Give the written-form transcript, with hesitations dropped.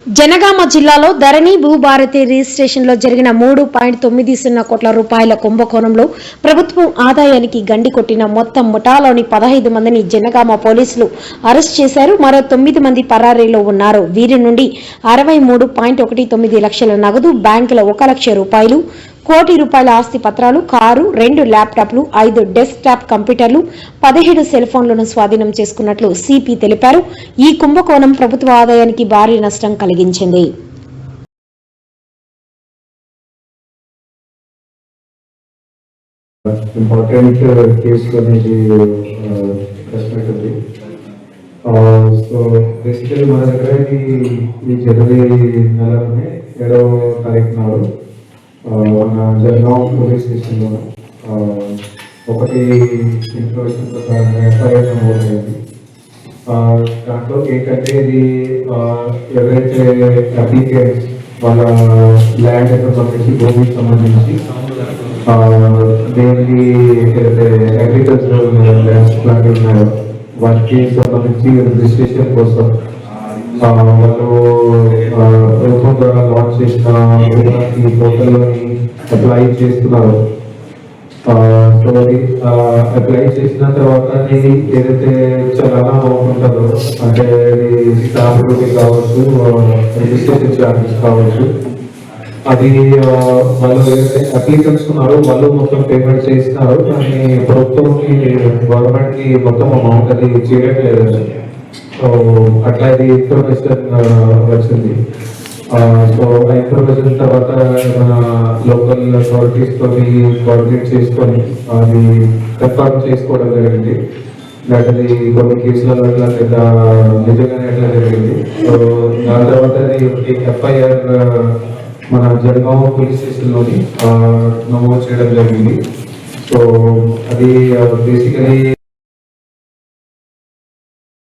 జనగామ జిల్లాలో ధరణి భూభారతి రిజిస్ట్రేషన్లో జరిగిన 3.90 కోట్ల రూపాయల కుంభకోణంలో ప్రభుత్వం ఆదాయానికి గండి కొట్టిన మొత్తం ముఠాలోని 15 మందిని జనగామ పోలీసులు అరెస్ట్ చేశారు. మరో 9 మంది పరారీలో ఉన్నారు. వీరి నుండి 63.19 లక్షల నగదు, బ్యాంకుల 1 లక్ష రూపాయలు, కోటి రూపాయల ఆస్తి పత్రాలు, కారు, 2 ల్యాప్టాప్లు, 5 డెస్క్ టాప్ కంప్యూటర్లు, 17 సెల్ ఫోన్లను స్వాధీనం చేసుకున్నట్లు సిపి తెలిపారు. ఈ కుంభకోణం ప్రభుత్వ ఆదాయానికి భారీ నష్టం కలిగించింది. ఇంపార్టెంట్ కేసు అనేది రెస్పెక్ట్ ఉంది. సో బేసికలీ మన దగ్గర ఈ జనవరి నెలలోనే 7వ తారీఖు నాడు మన జనగామ పోలీస్ స్టేషన్లో ఒకటి ఇన్ఫర్మేషన్ ప్రకారం ఎఫ్ఐఆర్ నమోదైంది. దాంట్లో ఏంటంటే ఇది ఎవరైతే అప్లికెంట్స్ వాళ్ళ ల్యాండ్ సంబంధించి భూమికి సంబంధించి దేనికి ఏదైతే అగ్రికల్చరల్ ల్యాండ్స్ లాంటివి ఉన్నాయో వాటికి సంబంధించి రిజిస్ట్రేషన్ కోసం వాళ్ళు ప్రభుత్వం ద్వారా లాంచ్ చేసిన ఈ పోర్టల్లోని అప్లై చేస్తున్నారు. సో అది అప్లై చేసిన తర్వాత ఏదైతే చలానా బాగుంటుందో అంటే స్టాంప్ డ్యూటీ కావచ్చు, రిజిస్ట్రేషన్ ఛార్జెస్ కావచ్చు, అది వాళ్ళు ఏదైతే అప్లికెంట్స్ ఉన్నారో వాళ్ళు మొత్తం పేమెంట్ చేస్తున్నారు. కానీ ప్రభుత్వంకి గవర్నమెంట్కి మొత్తం అమౌంట్ అది చేయట్లేదు. సో అట్లా ఇది ఇన్ఫర్మేషన్ వచ్చింది. సో ఆ ఇన్ఫర్మేషన్ తర్వాత మన లోకల్ అథారిటీస్ తోటి కోఆర్డినేట్ చేసుకొని అది కన్ఫర్మ్ చేసుకోవడం జరిగింది. అది కొన్ని కేసులలో అట్లా నిజంగానే ఎట్లా జరిగింది. సో దాని తర్వాత ఎఫ్ఐఆర్ మన జనగామ పోలీస్ స్టేషన్లోని నమోదు చేయడం జరిగింది. సో అది బేసికలీ